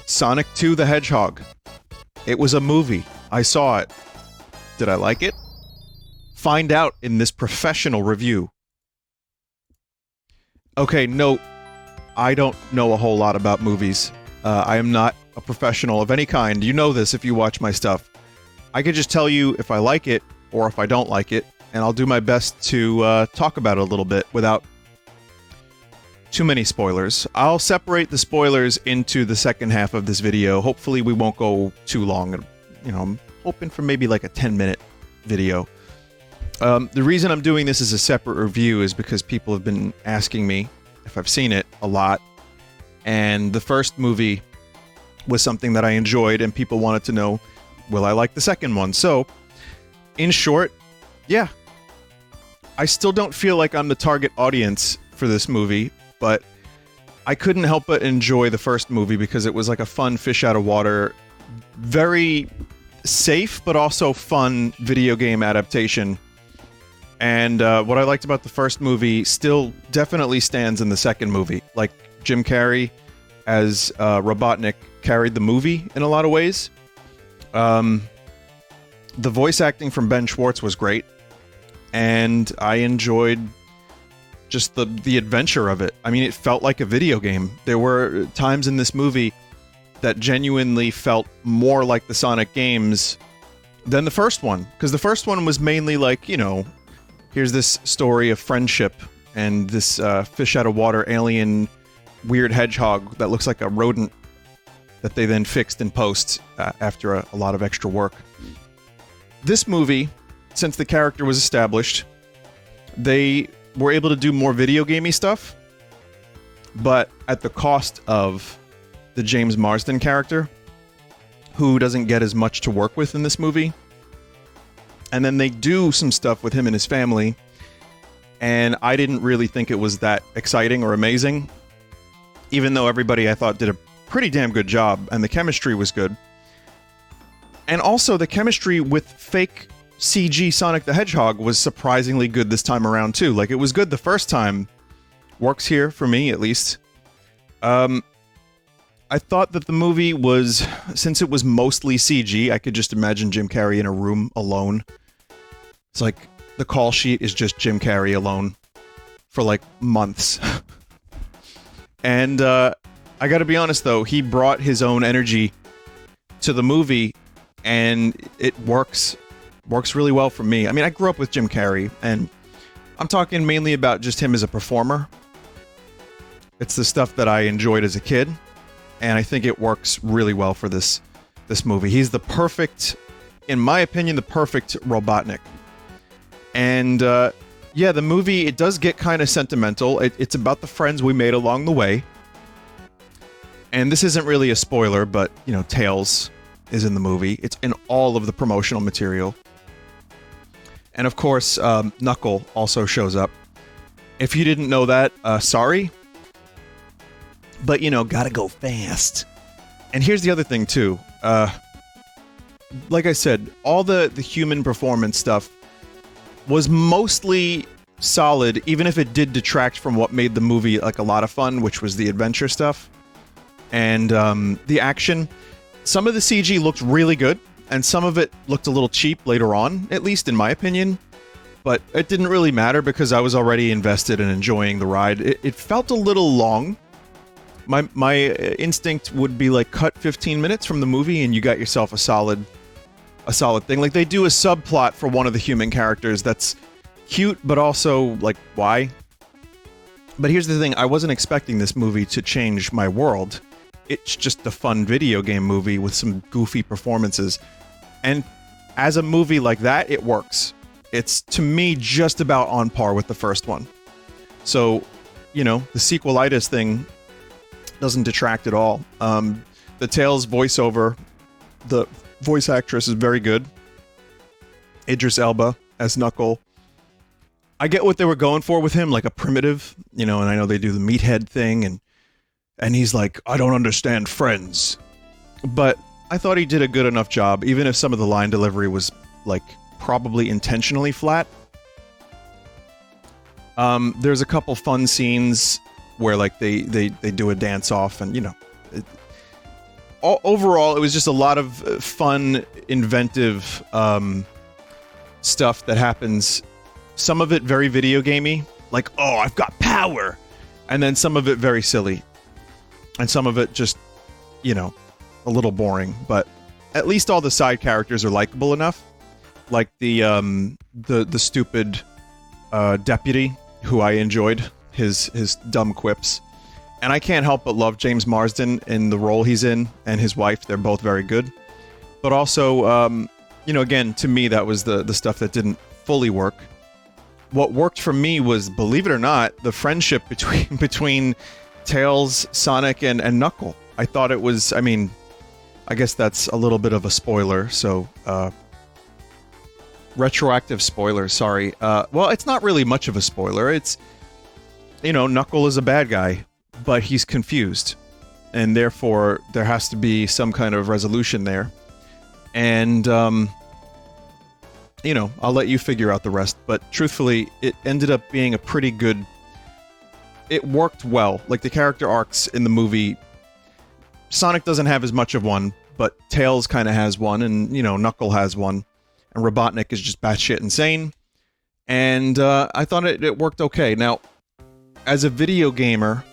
Sonic 2 the Hedgehog. It was a movie. I saw it. Did I like it? Find out in this professional review. Okay, note, I don't know a whole lot about movies. I am not a professional of any kind. You know this if you watch my stuff. I could just tell you if I like it or if I don't like it, and I'll do my best to talk about it a little bit without too many spoilers. I'll separate the spoilers into the second half of this video. Hopefully we won't go too long. You know, I'm hoping for maybe like a 10-minute video. The reason I'm doing this as a separate review is because people have been asking me if I've seen it a lot. And the first movie was something that I enjoyed, and people wanted to know, will I like the second one? So, in short, yeah. I still don't feel like I'm the target audience for this movie, but I couldn't help but enjoy the first movie because it was like a fun fish out of water, very safe but also fun video game adaptation. And what I liked about the first movie still definitely stands in the second movie. Like, Jim Carrey as Robotnik carried the movie in a lot of ways. The voice acting from Ben Schwartz was great, and I enjoyed just the adventure of it. I mean, it felt like a video game. There were times in this movie that genuinely felt more like the Sonic games than the first one, because the first one was mainly like, you know, here's this story of friendship and this fish out of water alien weird hedgehog that looks like a rodent that they then fixed in post after a lot of extra work. This movie, since the character was established, they were able to do more video gamey stuff, but at the cost of the James Marsden character, who doesn't get as much to work with in this movie. And then they do some stuff with him and his family, and I didn't really think it was that exciting or amazing, even though everybody I thought did a pretty damn good job, and the chemistry was good. And also, the chemistry with fake CG Sonic the Hedgehog was surprisingly good this time around, too. Like, it was good the first time. Works here, for me, at least. I thought that the movie was, since it was mostly CG, I could just imagine Jim Carrey in a room alone. It's like, the call sheet is just Jim Carrey alone for, like, months. And, I gotta be honest, though, he brought his own energy to the movie, and it works really well for me. I mean, I grew up with Jim Carrey, and I'm talking mainly about just him as a performer. It's the stuff that I enjoyed as a kid, and I think it works really well for this movie. He's the perfect, in my opinion, the perfect Robotnik. And, yeah, the movie, it does get kind of sentimental. It's about the friends we made along the way. And this isn't really a spoiler, but, you know, Tails is in the movie. It's in all of the promotional material. And of course, Knuckle also shows up. If you didn't know that, sorry. But, you know, gotta go fast. And here's the other thing, too. Like I said, all the human performance stuff was mostly solid, even if it did detract from what made the movie, like, a lot of fun, which was the adventure stuff. And the action, some of the CG looked really good, and some of it looked a little cheap later on, at least in my opinion. But it didn't really matter because I was already invested in enjoying the ride. It felt a little long. My instinct would be like, cut 15 minutes from the movie and you got yourself a solid thing. Like, they do a subplot for one of the human characters that's cute, but also, like, why? But here's the thing, I wasn't expecting this movie to change my world. It's just a fun video game movie with some goofy performances. And as a movie like that, it works. It's, to me, just about on par with the first one. So, you know, the sequelitis thing doesn't detract at all. The Tails voiceover, the voice actress is very good. Idris Elba as Knuckle. I get what they were going for with him, like a primitive, you know, and I know they do the meathead thing, and he's like, I don't understand friends. But I thought he did a good enough job, even if some of the line delivery was, like, probably intentionally flat. There's a couple fun scenes where, like, they do a dance-off, and, you know, overall, it was just a lot of fun, inventive stuff that happens. Some of it very video gamey, like, oh, I've got power, and then some of it very silly, and some of it just, you know, a little boring. But at least all the side characters are likable enough, like the stupid deputy, who I enjoyed his dumb quips. And I can't help but love James Marsden in the role he's in, and his wife. They're both very good. But also, you know, again, to me, that was the stuff that didn't fully work. What worked for me was, believe it or not, the friendship between Tails, Sonic, and Knuckle. I thought it was, I mean, I guess that's a little bit of a spoiler, so, retroactive spoiler, sorry. Well, it's not really much of a spoiler. It's, you know, Knuckle is a bad guy, but he's confused, and therefore there has to be some kind of resolution there. And, you know, I'll let you figure out the rest, but truthfully, it ended up being a pretty good... It worked well. Like, the character arcs in the movie, Sonic doesn't have as much of one, but Tails kind of has one, and, you know, Knuckle has one, and Robotnik is just batshit insane, and I thought it worked okay. Now, as a video gamer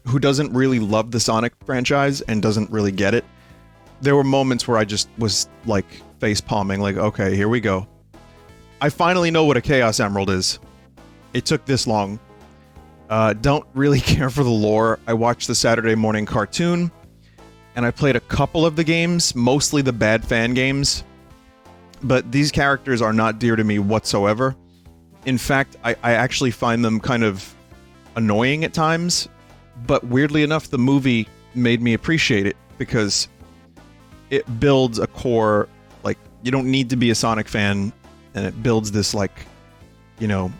who doesn't really love the Sonic franchise and doesn't really get it, there were moments where I just was, like, face-palming, like, okay, here we go. I finally know what a Chaos Emerald is. It took this long. Don't really care for the lore. I watched the Saturday morning cartoon, and I played a couple of the games, mostly the bad fan games, but these characters are not dear to me whatsoever. In fact, I actually find them kind of annoying at times, but weirdly enough, the movie made me appreciate it, because it builds a core, like, you don't need to be a Sonic fan, and it builds this, like, you know,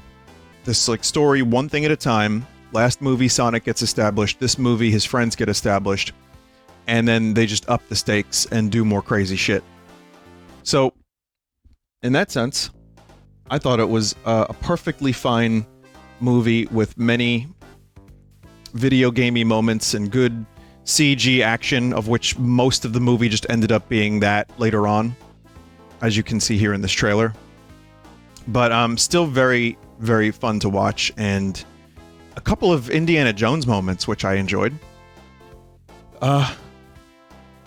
this, like, story one thing at a time. Last movie, Sonic gets established. This movie, his friends get established. And then they just up the stakes and do more crazy shit. So, in that sense, I thought it was a perfectly fine movie with many video gamey moments and good CG action, of which most of the movie just ended up being that later on, as you can see here in this trailer. But still very, very fun to watch, and a couple of Indiana Jones moments, which I enjoyed.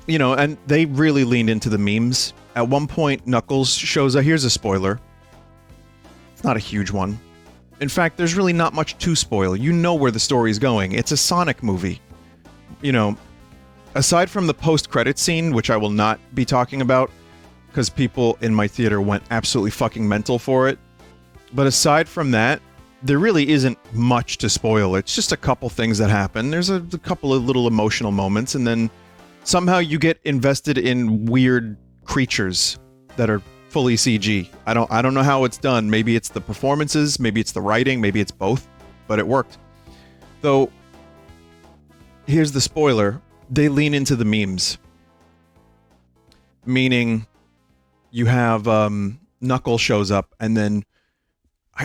You know, and they really leaned into the memes. At one point, Knuckles shows up. Here's a spoiler. It's not a huge one. In fact, there's really not much to spoil. You know where the story's going. It's a Sonic movie. You know, aside from the post-credits scene, which I will not be talking about, because people in my theater went absolutely fucking mental for it. But aside from that, there really isn't much to spoil. It's just a couple things that happen. There's a couple of little emotional moments, and then somehow you get invested in weird creatures that are fully CG. I don't know how it's done. Maybe it's the performances, maybe it's the writing, maybe it's both, but it worked. Though, here's the spoiler. They lean into the memes. Meaning, you have, Knuckles shows up, and then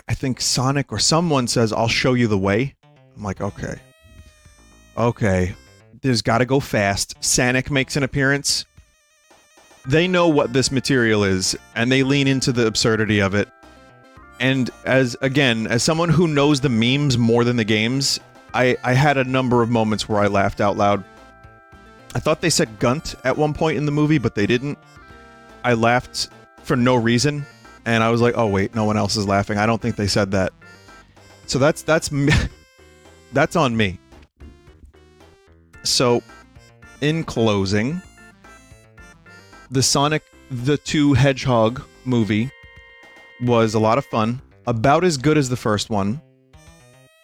I think Sonic or someone says, "I'll show you the way." I'm like, okay. Okay. There's gotta go fast. Sonic makes an appearance. They know what this material is, and they lean into the absurdity of it. And as someone who knows the memes more than the games, I had a number of moments where I laughed out loud. I thought they said Gunt at one point in the movie, but they didn't. I laughed for no reason, and I was like, oh wait, no one else is laughing. I don't think they said that. So that's me. That's on me. So, in closing, the Sonic the Hedgehog movie was a lot of fun, about as good as the first one.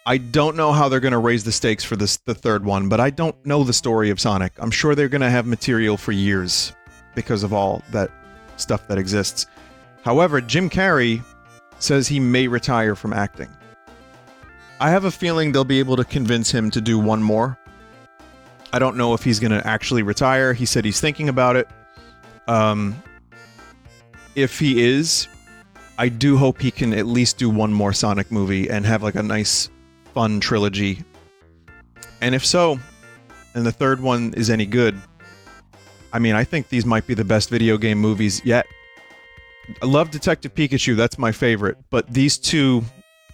I don't know how they're going to raise the stakes for the third one, but I don't know the story of Sonic. I'm sure they're going to have material for years because of all that stuff that exists. However, Jim Carrey says he may retire from acting. I have a feeling they'll be able to convince him to do one more. I don't know if he's going to actually retire. He said he's thinking about it. If he is, I do hope he can at least do one more Sonic movie and have like a nice, fun trilogy. And if so, and the third one is any good, I mean, I think these might be the best video game movies yet. I love Detective Pikachu, that's my favorite, but these two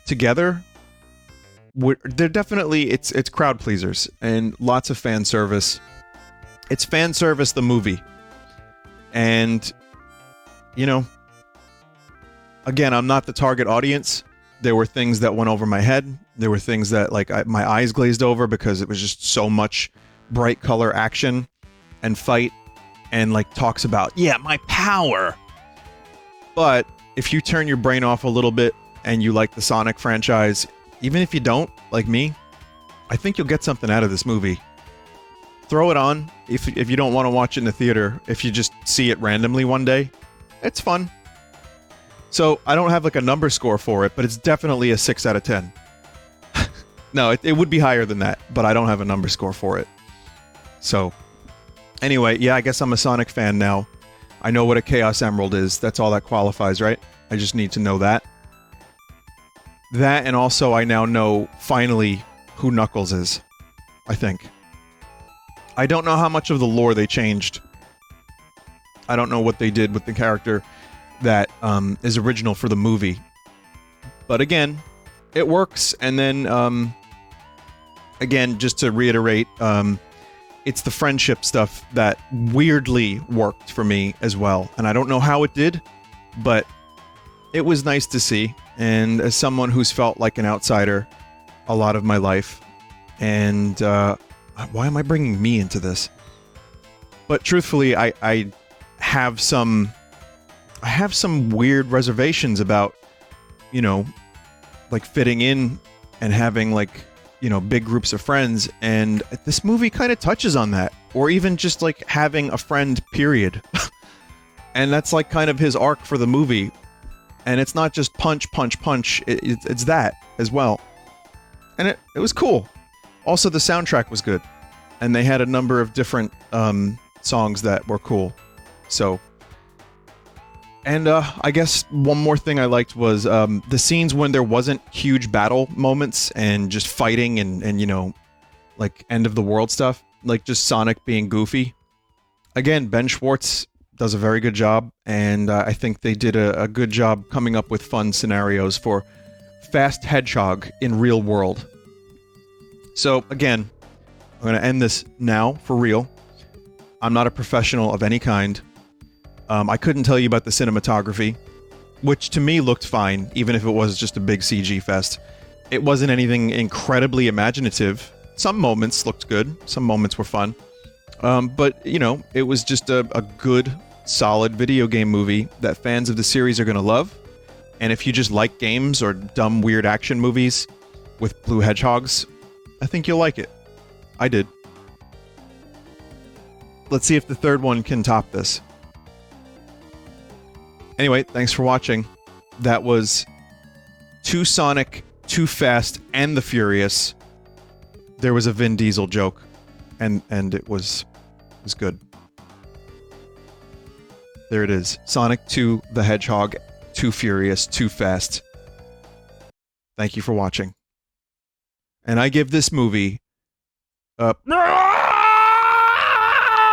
together, they're definitely, it's crowd pleasers, and lots of fan service. It's fan service, the movie. And, you know, again, I'm not the target audience. There were things that went over my head. There were things that, like, my eyes glazed over because it was just so much bright color action and fight and, like, talks about, yeah, my power. But if you turn your brain off a little bit and you like the Sonic franchise, even if you don't, like me, I think you'll get something out of this movie. Throw it on if you don't want to watch it in the theater. If you just see it randomly one day, it's fun. So I don't have like a number score for it, but it's definitely a 6 out of 10. No, it would be higher than that, but I don't have a number score for it. So anyway, yeah, I guess I'm a Sonic fan now. I know what a Chaos Emerald is. That's all that qualifies, right? I just need to know that. That, and also I now know, finally, who Knuckles is. I think. I don't know how much of the lore they changed. I don't know what they did with the character that is original for the movie. But again, it works, and then, again, just to reiterate, it's the friendship stuff that weirdly worked for me as well. And I don't know how it did, but it was nice to see. And as someone who's felt like an outsider a lot of my life, and why am I bringing me into this? But truthfully, I have some weird reservations about, you know, like fitting in and having, like, you know, big groups of friends, and this movie kind of touches on that, or even just like having a friend, period. And that's like kind of his arc for the movie, and it's not just punch, punch, punch, it's that as well. And it was cool. Also, the soundtrack was good, and they had a number of different songs that were cool. So, and I guess one more thing I liked was the scenes when there wasn't huge battle moments and just fighting and you know, like end of the world stuff, like just Sonic being goofy. Again, Ben Schwartz does a very good job, and I think they did a good job coming up with fun scenarios for Fast Hedgehog in real world. So again, I'm going to end this now for real. I'm not a professional of any kind. I couldn't tell you about the cinematography, which to me looked fine, even if it was just a big CG fest. It wasn't anything incredibly imaginative. Some moments looked good, some moments were fun. But, you know, it was just a good, solid video game movie that fans of the series are going to love. And if you just like games or dumb, weird action movies with blue hedgehogs, I think you'll like it. I did. Let's see if the third one can top this. Anyway, thanks for watching. That was Too Sonic, Too Fast, and the Furious. There was a Vin Diesel joke, and it was good. There it is. Sonic 2 the Hedgehog, Too Furious, Too Fast. Thank you for watching. And I give this movie a